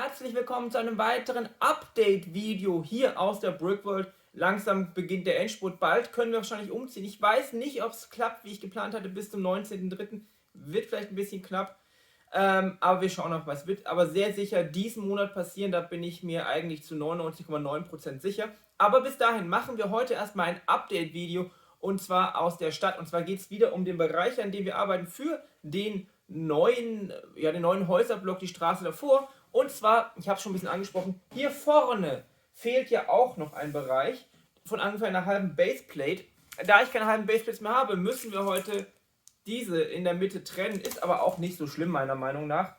herzlich willkommen zu einem weiteren Update-Video hier aus der Brickworld. Langsam beginnt der Endspurt, bald können wir wahrscheinlich umziehen. Ich weiß nicht, ob es klappt, wie ich geplant hatte, bis zum 19.03. Wird vielleicht ein bisschen knapp, aber wir schauen noch, was wird. Aber sehr sicher diesen Monat passieren, da bin ich mir eigentlich zu 99,9% sicher. Aber bis dahin machen wir heute erstmal ein Update-Video und zwar aus der Stadt. Und zwar geht es wieder um den Bereich, an dem wir arbeiten, für den neuen Häuserblock, die Straße davor. Und zwar, ich habe es schon ein bisschen angesprochen, hier vorne fehlt ja auch noch ein Bereich von ungefähr einer halben Baseplate. Da ich keine halben Baseplates mehr habe, müssen wir heute diese in der Mitte trennen. Ist aber auch nicht so schlimm, meiner Meinung nach.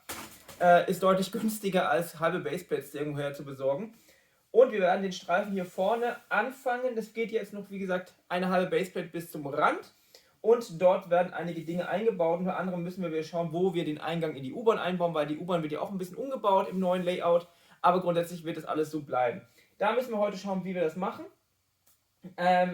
Ist deutlich günstiger als halbe Baseplates irgendwoher zu besorgen. Und wir werden den Streifen hier vorne anfangen. Das geht jetzt noch, wie gesagt, eine halbe Baseplate bis zum Rand. Und dort werden einige Dinge eingebaut. Unter anderem müssen wir wieder schauen, wo wir den Eingang in die U-Bahn einbauen, weil die U-Bahn wird ja auch ein bisschen umgebaut im neuen Layout. Aber grundsätzlich wird das alles so bleiben. Da müssen wir heute schauen, wie wir das machen.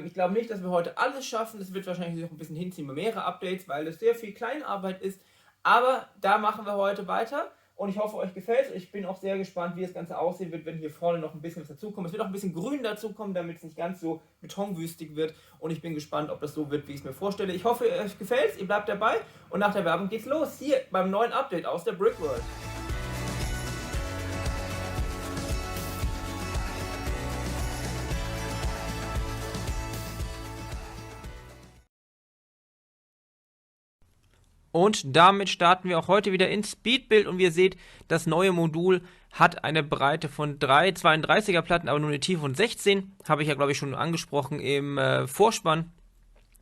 Ich glaube nicht, dass wir heute alles schaffen. Es wird wahrscheinlich noch ein bisschen hinziehen bei mehrere Updates, weil das sehr viel Kleinarbeit ist. Aber da machen wir heute weiter. Und ich hoffe, euch gefällt es. Ich bin auch sehr gespannt, wie das Ganze aussehen wird, wenn hier vorne noch ein bisschen was dazukommt. Es wird auch ein bisschen Grün dazukommen, damit es nicht ganz so betonwüstig wird. Und ich bin gespannt, ob das so wird, wie ich es mir vorstelle. Ich hoffe, euch gefällt es. Ihr bleibt dabei. Und nach der Werbung geht's los. Hier beim neuen Update aus der Brickworld. Und damit starten wir auch heute wieder in Speedbuild und wie ihr seht, das neue Modul hat eine Breite von 3 32er Platten, aber nur eine Tiefe von 16. Habe ich ja, glaube ich, schon angesprochen im Vorspann.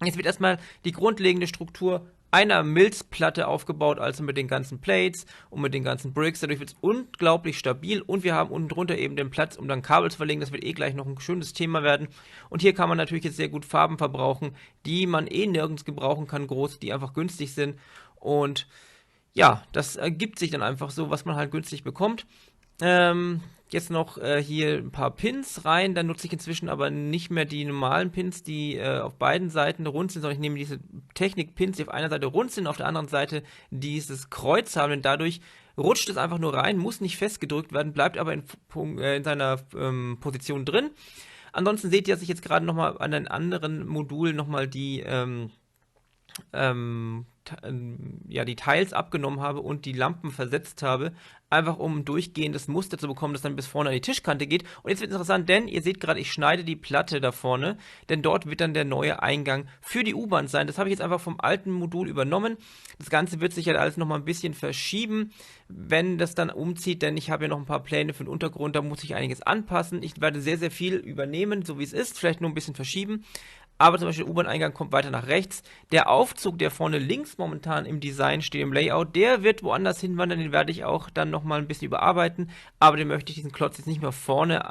Jetzt wird erstmal die grundlegende Struktur einer Milzplatte aufgebaut, also mit den ganzen Plates und mit den ganzen Bricks. Dadurch wird es unglaublich stabil und wir haben unten drunter eben den Platz, um dann Kabel zu verlegen. Das wird gleich noch ein schönes Thema werden. Und hier kann man natürlich jetzt sehr gut Farben verbrauchen, die man nirgends gebrauchen kann, groß, die einfach günstig sind. Und ja, das ergibt sich dann einfach so, was man halt günstig bekommt. Jetzt noch hier ein paar Pins rein, dann nutze ich inzwischen aber nicht mehr die normalen Pins, die auf beiden Seiten rund sind, sondern ich nehme diese Technik-Pins, die auf einer Seite rund sind, auf der anderen Seite dieses Kreuz haben, denn dadurch rutscht es einfach nur rein, muss nicht festgedrückt werden, bleibt aber in seiner Position drin. Ansonsten seht ihr, dass ich jetzt gerade nochmal an einem anderen Modul nochmal die die Tiles abgenommen habe und die Lampen versetzt habe, einfach um ein durchgehendes Muster zu bekommen, das dann bis vorne an die Tischkante geht. Und jetzt wird es interessant, denn ihr seht gerade, ich schneide die Platte da vorne, denn dort wird dann der neue Eingang für die U-Bahn sein. Das habe ich jetzt einfach vom alten Modul übernommen. Das Ganze wird sich halt alles nochmal ein bisschen verschieben, wenn das dann umzieht, denn ich habe ja noch ein paar Pläne für den Untergrund, da muss ich einiges anpassen. Ich werde sehr, sehr viel übernehmen, so wie es ist, vielleicht nur ein bisschen verschieben. Aber zum Beispiel der U-Bahn-Eingang kommt weiter nach rechts. Der Aufzug, der vorne links momentan im Design steht, im Layout, der wird woanders hinwandern. Den werde ich auch dann nochmal ein bisschen überarbeiten. Aber den möchte ich diesen Klotz jetzt nicht mehr vorne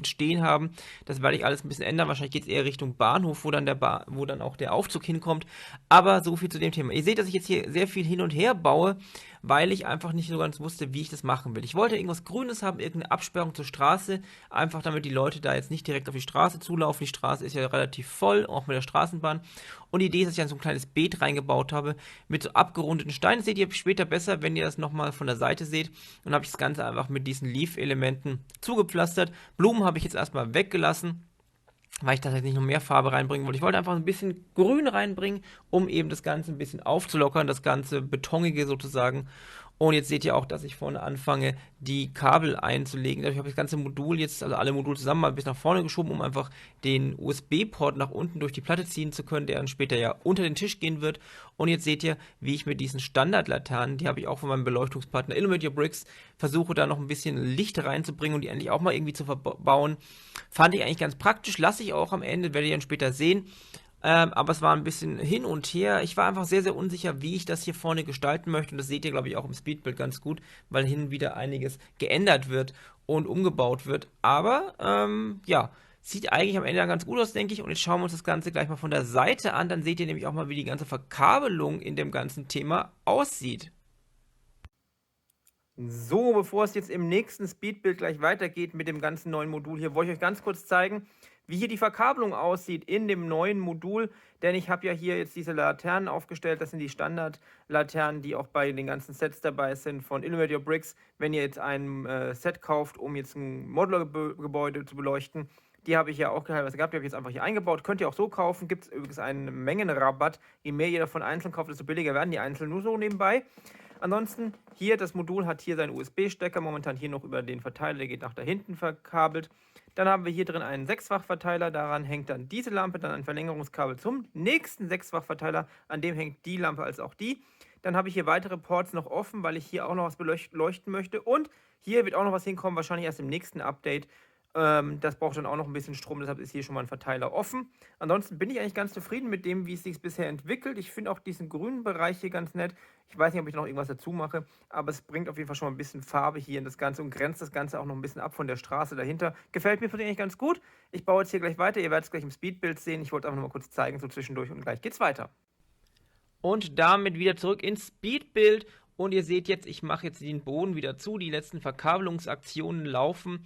stehen haben. Das werde ich alles ein bisschen ändern. Wahrscheinlich geht es eher Richtung Bahnhof, wo dann auch der Aufzug hinkommt. Aber so viel zu dem Thema. Ihr seht, dass ich jetzt hier sehr viel hin und her baue, weil ich einfach nicht so ganz wusste, wie ich das machen will. Ich wollte irgendwas Grünes haben, irgendeine Absperrung zur Straße, einfach damit die Leute da jetzt nicht direkt auf die Straße zulaufen. Die Straße ist ja relativ voll, auch mit der Straßenbahn. Und die Idee ist, dass ich dann so ein kleines Beet reingebaut habe mit so abgerundeten Steinen. Das seht ihr später besser, wenn ihr das nochmal von der Seite seht. Und habe ich das Ganze einfach mit diesen Leaf-Elementen zugepflastert. Blumen habe ich jetzt erstmal weggelassen, weil ich da jetzt nicht noch mehr Farbe reinbringen wollte. Ich wollte einfach ein bisschen Grün reinbringen, um eben das Ganze ein bisschen aufzulockern, das ganze Betonige sozusagen. Und jetzt seht ihr auch, dass ich vorne anfange, die Kabel einzulegen. Dadurch habe ich das ganze Modul jetzt, also alle Module zusammen mal bis nach vorne geschoben, um einfach den USB-Port nach unten durch die Platte ziehen zu können, der dann später ja unter den Tisch gehen wird. Und jetzt seht ihr, wie ich mit diesen Standardlaternen, die habe ich auch von meinem Beleuchtungspartner Illuminate Your Bricks, versuche da noch ein bisschen Licht reinzubringen und die endlich auch mal irgendwie zu verbauen. Fand ich eigentlich ganz praktisch, lasse ich auch am Ende, werdet ihr dann später sehen. Aber es war ein bisschen hin und her. Ich war einfach sehr, sehr unsicher, wie ich das hier vorne gestalten möchte. Und das seht ihr, glaube ich, auch im Speedbuild ganz gut, weil hin und wieder einiges geändert wird und umgebaut wird. Aber, ja, sieht eigentlich am Ende dann ganz gut aus, denke ich. Und jetzt schauen wir uns das Ganze gleich mal von der Seite an. Dann seht ihr nämlich auch mal, wie die ganze Verkabelung in dem ganzen Thema aussieht. So, bevor es jetzt im nächsten Speedbuild gleich weitergeht mit dem ganzen neuen Modul hier, wollte ich euch ganz kurz zeigen, wie hier die Verkabelung aussieht in dem neuen Modul, denn ich habe ja hier jetzt diese Laternen aufgestellt, das sind die Standardlaternen, die auch bei den ganzen Sets dabei sind von Innovate Your Bricks. Wenn ihr jetzt ein Set kauft, um jetzt ein Modular-Gebäude zu beleuchten, die habe ich ja auch teilweise gehabt, die habe ich jetzt einfach hier eingebaut. Könnt ihr auch so kaufen, gibt es übrigens einen Mengenrabatt. Je mehr ihr davon einzeln kauft, desto billiger werden die einzeln, nur so nebenbei. Ansonsten hier, das Modul hat hier seinen USB-Stecker, momentan hier noch über den Verteiler, der geht nach da hinten verkabelt. Dann haben wir hier drin einen 6-fach-Verteiler, daran hängt dann diese Lampe, dann ein Verlängerungskabel zum nächsten 6-fach-Verteiler, an dem hängt die Lampe als auch die. Dann habe ich hier weitere Ports noch offen, weil ich hier auch noch was beleuchten möchte. Und hier wird auch noch was hinkommen, wahrscheinlich erst im nächsten Update. Das braucht dann auch noch ein bisschen Strom, deshalb ist hier schon mal ein Verteiler offen. Ansonsten bin ich eigentlich ganz zufrieden mit dem, wie es sich bisher entwickelt. Ich finde auch diesen grünen Bereich hier ganz nett. Ich weiß nicht, ob ich noch irgendwas dazu mache, aber es bringt auf jeden Fall schon mal ein bisschen Farbe hier in das Ganze und grenzt das Ganze auch noch ein bisschen ab von der Straße dahinter. Gefällt mir eigentlich ganz gut. Ich baue jetzt hier gleich weiter. Ihr werdet es gleich im Speedbild sehen. Ich wollte einfach noch mal kurz zeigen, so zwischendurch, und gleich geht's weiter. Und damit wieder zurück ins Speedbild. Und ihr seht jetzt, ich mache jetzt den Boden wieder zu. Die letzten Verkabelungsaktionen laufen.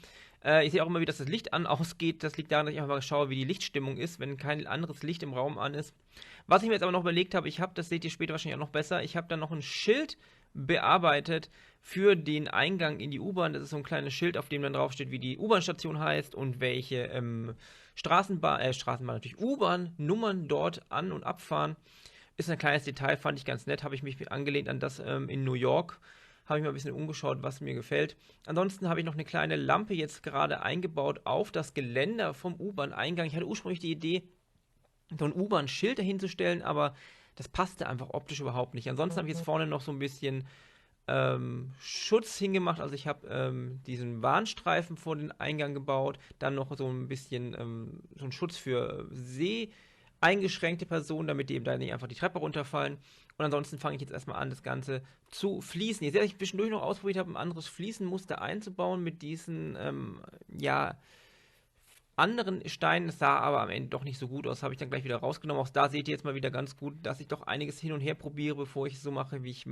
Ich sehe auch immer, wie das Licht ausgeht. Das liegt daran, dass ich einfach mal schaue, wie die Lichtstimmung ist, wenn kein anderes Licht im Raum an ist. Was ich mir jetzt aber noch überlegt habe, das seht ihr später wahrscheinlich auch noch besser, ich habe dann noch ein Schild bearbeitet für den Eingang in die U-Bahn. Das ist so ein kleines Schild, auf dem dann draufsteht, wie die U-Bahn-Station heißt und welche Straßenbahn natürlich U-Bahn-Nummern dort an- und abfahren. Ist ein kleines Detail, fand ich ganz nett, habe ich mich angelehnt an das in New York. Habe ich mal ein bisschen umgeschaut, was mir gefällt. Ansonsten habe ich noch eine kleine Lampe jetzt gerade eingebaut auf das Geländer vom U-Bahn-Eingang. Ich hatte ursprünglich die Idee, so ein U-Bahn-Schild dahinzustellen, aber das passte einfach optisch überhaupt nicht. Ansonsten habe ich jetzt vorne noch so ein bisschen Schutz hingemacht. Also ich habe diesen Warnstreifen vor den Eingang gebaut, dann noch so ein bisschen so einen Schutz für eingeschränkte Personen, damit die eben da nicht einfach die Treppe runterfallen. Und ansonsten fange ich jetzt erstmal an, das Ganze zu fließen. Ihr seht, dass ich zwischendurch noch ausprobiert habe, ein anderes Fliesenmuster einzubauen mit diesen, anderen Steinen. Es sah aber am Ende doch nicht so gut aus, habe ich dann gleich wieder rausgenommen. Auch da seht ihr jetzt mal wieder ganz gut, dass ich doch einiges hin und her probiere, bevor ich es so mache, wie ich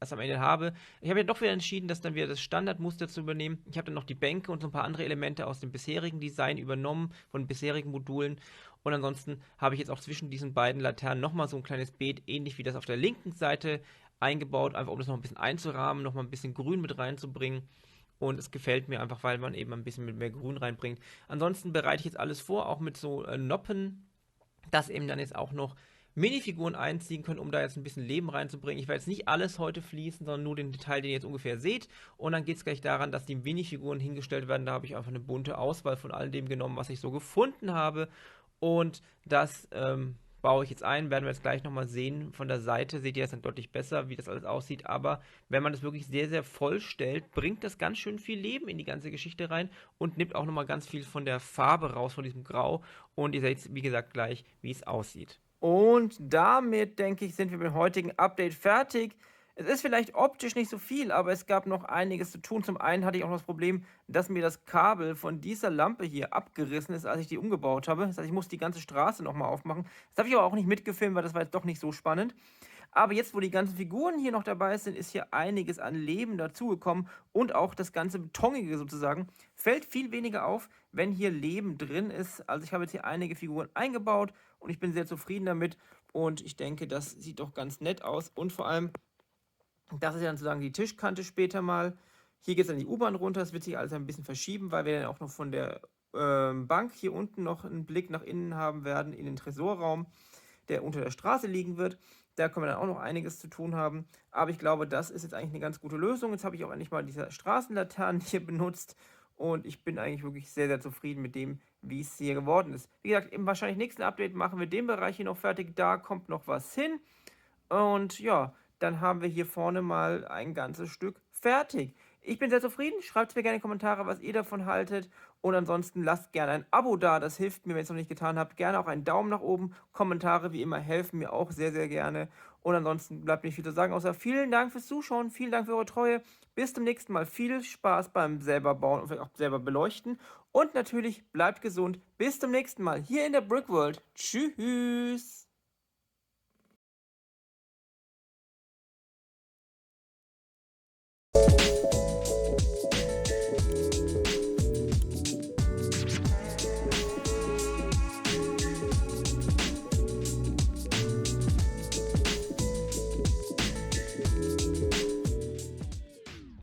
es am Ende habe. Ich habe ja doch wieder entschieden, das dann wieder das Standardmuster zu übernehmen. Ich habe dann noch die Bänke und so ein paar andere Elemente aus dem bisherigen Design übernommen, von bisherigen Modulen. Und ansonsten habe ich jetzt auch zwischen diesen beiden Laternen nochmal so ein kleines Beet, ähnlich wie das auf der linken Seite, eingebaut, einfach um das noch ein bisschen einzurahmen, nochmal ein bisschen Grün mit reinzubringen. Und es gefällt mir einfach, weil man eben ein bisschen mit mehr Grün reinbringt. Ansonsten bereite ich jetzt alles vor, auch mit so Noppen, dass eben dann jetzt auch noch Minifiguren einziehen können, um da jetzt ein bisschen Leben reinzubringen. Ich werde jetzt nicht alles heute fließen, sondern nur den Detail, den ihr jetzt ungefähr seht. Und dann geht es gleich daran, dass die Minifiguren hingestellt werden. Da habe ich einfach eine bunte Auswahl von all dem genommen, was ich so gefunden habe. Und das baue ich jetzt ein, werden wir jetzt gleich nochmal sehen. Von der Seite seht ihr das dann deutlich besser, wie das alles aussieht. Aber wenn man das wirklich sehr, sehr voll stellt, bringt das ganz schön viel Leben in die ganze Geschichte rein und nimmt auch nochmal ganz viel von der Farbe raus, von diesem Grau. Und ihr seht, wie gesagt, gleich, wie es aussieht. Und damit, denke ich, sind wir mit dem heutigen Update fertig. Es ist vielleicht optisch nicht so viel, aber es gab noch einiges zu tun. Zum einen hatte ich auch noch das Problem, dass mir das Kabel von dieser Lampe hier abgerissen ist, als ich die umgebaut habe. Das heißt, ich muss die ganze Straße nochmal aufmachen. Das habe ich aber auch nicht mitgefilmt, weil das war jetzt doch nicht so spannend. Aber jetzt, wo die ganzen Figuren hier noch dabei sind, ist hier einiges an Leben dazugekommen und auch das ganze Betonige sozusagen fällt viel weniger auf, wenn hier Leben drin ist. Also ich habe jetzt hier einige Figuren eingebaut und ich bin sehr zufrieden damit und ich denke, das sieht doch ganz nett aus und vor allem, das ist ja dann sozusagen die Tischkante später mal. Hier geht es dann die U-Bahn runter. Das wird sich alles ein bisschen verschieben, weil wir dann auch noch von der Bank hier unten noch einen Blick nach innen haben werden, in den Tresorraum, der unter der Straße liegen wird. Da können wir dann auch noch einiges zu tun haben. Aber ich glaube, das ist jetzt eigentlich eine ganz gute Lösung. Jetzt habe ich auch endlich mal diese Straßenlaternen hier benutzt. Und ich bin eigentlich wirklich sehr, sehr zufrieden mit dem, wie es hier geworden ist. Wie gesagt, im wahrscheinlich nächsten Update machen wir den Bereich hier noch fertig. Da kommt noch was hin. Und ja, dann haben wir hier vorne mal ein ganzes Stück fertig. Ich bin sehr zufrieden. Schreibt mir gerne in die Kommentare, was ihr davon haltet. Und ansonsten lasst gerne ein Abo da. Das hilft mir, wenn ihr es noch nicht getan habt. Gerne auch einen Daumen nach oben. Kommentare wie immer helfen mir auch sehr, sehr gerne. Und ansonsten bleibt nicht viel zu sagen, außer vielen Dank fürs Zuschauen. Vielen Dank für eure Treue. Bis zum nächsten Mal. Viel Spaß beim selber bauen und vielleicht auch selber beleuchten. Und natürlich bleibt gesund. Bis zum nächsten Mal hier in der Brickworld. Tschüss.